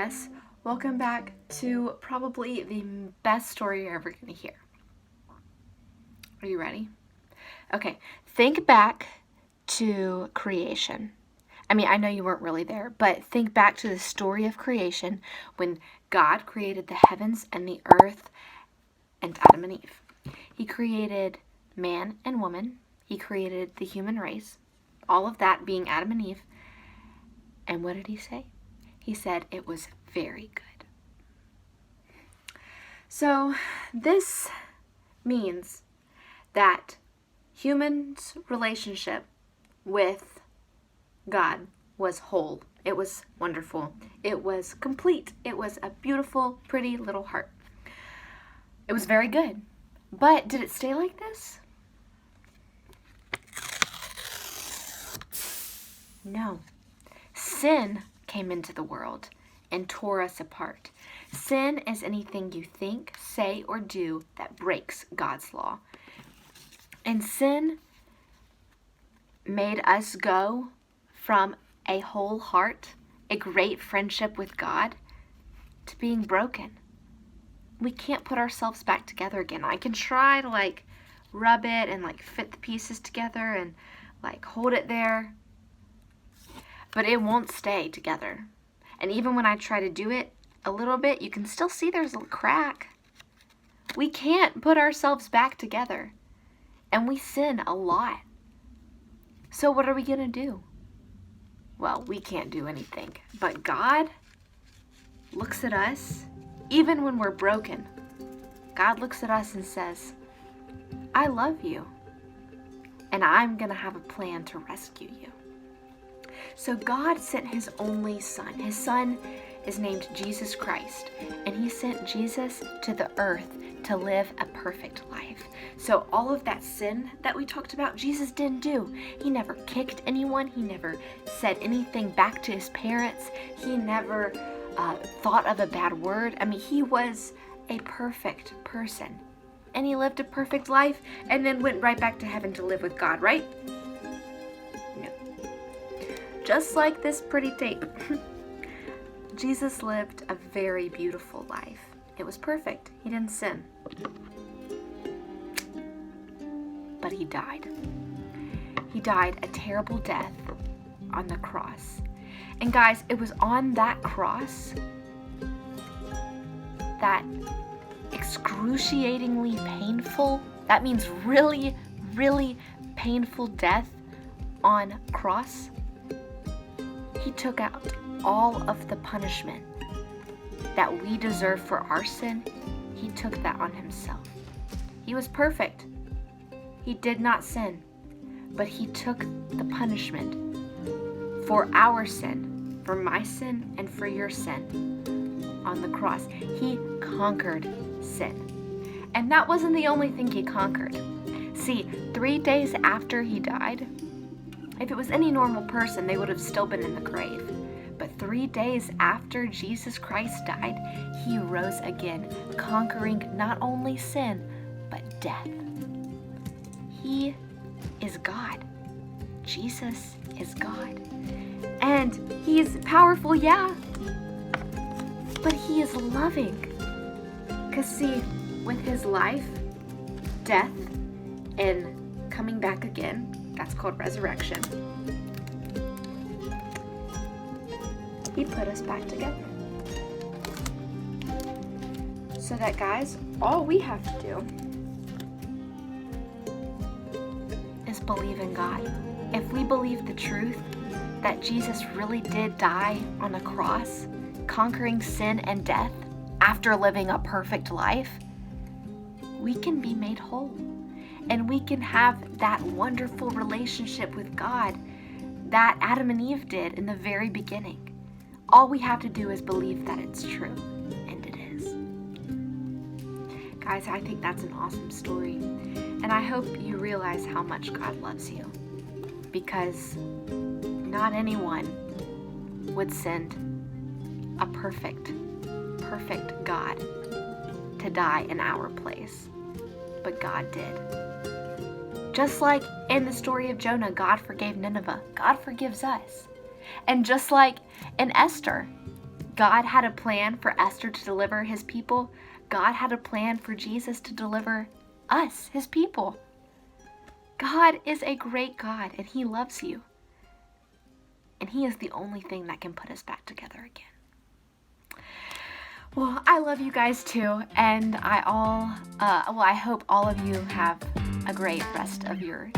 VBS. Welcome back to probably the best story you're ever going to hear. Are you ready? Okay, think back to creation. I know you weren't really there, but think back to the story of creation when God created the heavens and the earth and Adam and Eve. He created man and woman. He created the human race, all of that being Adam and Eve. And what did he say? He said it was very good. So this means that humans' relationship with God was whole. It was wonderful. It was complete. It was a beautiful, pretty little heart. It was very good. But did it stay like this? No. Sin came into the world and tore us apart. Sin is anything you think, say, or do that breaks God's law. And sin made us go from a whole heart, a great friendship with God, to being broken. We can't put ourselves back together again. I can try to rub it and fit the pieces together and hold it there, but it won't stay together. And even when I try to do it a little bit, you can still see there's a crack. We can't put ourselves back together, and we sin a lot. So what are we going to do? Well, we can't do anything, but God looks at us, even when we're broken. God looks at us and says, I love you, and I'm going to have a plan to rescue you. So God sent his only son. His son is named Jesus Christ, and he sent Jesus to the earth to live a perfect life. So all of that sin that we talked about, Jesus didn't do. He never kicked anyone. He never said anything back to his parents. He never thought of a bad word. He was a perfect person, and he lived a perfect life and then went right back to heaven to live with God, right? No. Just like this pretty tape. Jesus lived a very beautiful life. It was perfect. He didn't sin. But he died. He died a terrible death on the cross. And guys, it was on that cross, that excruciatingly painful, that means really, really painful death on cross. He took out all of the punishment that we deserve for our sin. He took that on himself. He was perfect. He did not sin, but he took the punishment for our sin, for my sin and for your sin on the cross. He conquered sin. And that wasn't the only thing he conquered. See, 3 days after he died, if it was any normal person, they would have still been in the grave. But 3 days after Jesus Christ died, he rose again, conquering not only sin, but death. He is God. Jesus is God. And he is powerful, yeah, but he is loving. Because see, with his life, death, and coming back again, that's called resurrection, he put us back together. So that, guys, all we have to do is believe in God. If we believe the truth that Jesus really did die on a cross, conquering sin and death after living a perfect life, we can be made whole. And we can have that wonderful relationship with God that Adam and Eve did in the very beginning. All we have to do is believe that it's true, and it is. Guys, I think that's an awesome story, and I hope you realize how much God loves you, because not anyone would send a perfect God to die in our place, but God did. Just like in the story of Jonah, God forgave Nineveh, God forgives us. And just like in Esther, God had a plan for Esther to deliver his people. God had a plan for Jesus to deliver us, his people. God is a great God, and he loves you. And he is the only thing that can put us back together again. Well, I love you guys too, and I hope all of you have a great rest of your